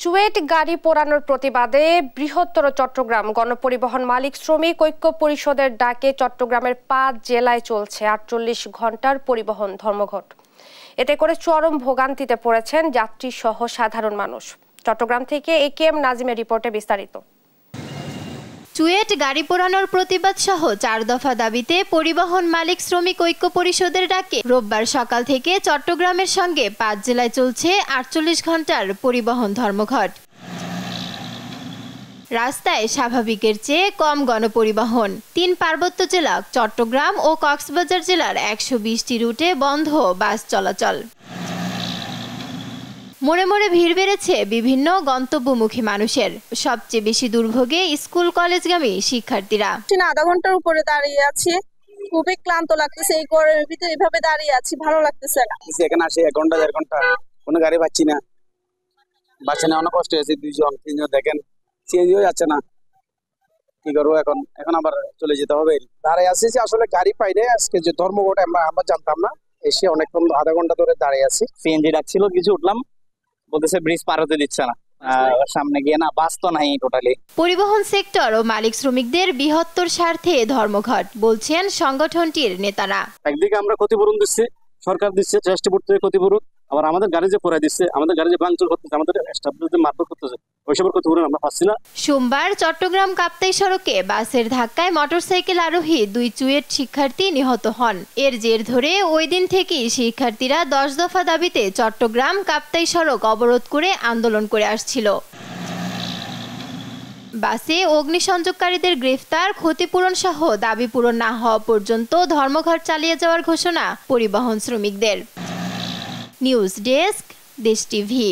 চুয়েট গাড়ি পোড়ানোর প্রতিবাদে বৃহত্তর চট্টগ্রাম গণপরিবহন মালিক শ্রমিক ঐক্য পরিষদের ডাকে চট্টগ্রামের ৫ জেলায় চলছে ৪৮ ঘন্টার পরিবহন ধর্মঘট। এতে করে চরম ভোগান্তিতে পড়েছেন যাত্রী সহ সাধারণ মানুষ। চট্টগ্রাম থেকে একেএম নাজিমের রিপোর্টে বিস্তারিত। চুয়েট গাড়ি পোড়ানোর প্রতিবাদ সহ ৪ দফা দাবিতে পরিবহন মালিক শ্রমিক ঐক্য পরিষদের ডাকে রোববার সকাল থেকে চট্টগ্রামের সঙ্গে ৫ জেলায় চলছে ৪৮ ঘন্টার পরিবহন ধর্মঘট। রাস্তায় স্বাভাবিকের চেয়ে কম গণপরিবহন। ৩ পার্বত্য জেলা চট্টগ্রাম ও কক্সবাজার জেলার ১২০টি রুটে বন্ধ বাস চলাচল। মোড়ে মোড়ে ভিড় বেড়েছে বিভিন্ন গন্তব্যমুখী মানুষের। সবচেয়ে বেশি দুর্ভোগে স্কুল কলেজগামী শিক্ষার্থীরা। আধা ঘন্টার উপরে দাঁড়িয়ে আছি, খুবই ক্লান্ত লাগতেছে। এই গরমের ভিতরে এভাবে দাঁড়িয়ে আছি, ভালো লাগতেছে না। এখানে আসি 1 ঘন্টা 1.5 ঘন্টা, কোনো গাড়ি পাচ্ছি না। বাসে অনেক কষ্ট হয়েছে, 2জন 3জন দেখেন চেঞ্জ হয়ে যাচ্ছে না। কি করবো এখন আবার চলে যেতে হবে। দাঁড়িয়ে আছি যে আসলে গাড়ি পাই না। আজকে যে ধর্মঘট আমরা জানতাম না, এসে অনেকক্ষণ আধা ঘন্টা ধরে দাঁড়িয়ে আছি। সিএনজি ডাকছিল, কিছু উঠলাম, বলতেছে ব্রিজ পার হতে দিচ্ছে না। সামনে গিয়ে না, বাস তো নাই টোটালি। পরিবহন সেক্টর ও মালিক শ্রমিকদের বৃহত্তর স্বার্থে ধর্মঘট বলছেন সংগঠনটির নেতারা। একদিকে আমরা ক্ষতিপূরণ দিচ্ছি, সরকার দিচ্ছে ট্রান্সপোর্ট থেকে ক্ষতিপূরণ, আবার আমাদের গাড়ি যে পোড়াই দিচ্ছে, আমাদের গাড়ি যে ভাঙচুর করতেছে, আমাদের স্টাফদের মারধর করতেছে, ওইসবের ক্ষতিপূরণ আমরা পাচ্ছি না। সোমবার চট্টগ্রাম কাপ্তাই সড়কে বাসের ধাক্কায় মোটরসাইকেল আরোহী 2 চুয়েট শিক্ষার্থী নিহত হন। এর জের ধরে ওই দিন থেকেই শিক্ষার্থীরা 10 দফা দাবিতে চট্টগ্রাম কাপ্তাই সড়ক অবরোধ করে আন্দোলন করে আসছিল। বাসে অগ্নিসংযোগকারীদের গ্রেফতার, ক্ষতিপূরণ সহ দাবি পূরণ না হওয়া পর্যন্ত ধর্মঘট চালিয়ে যাওয়ার ঘোষণা পরিবহন শ্রমিকদের। নিউজ ডেস্ক, দেশ টিভি।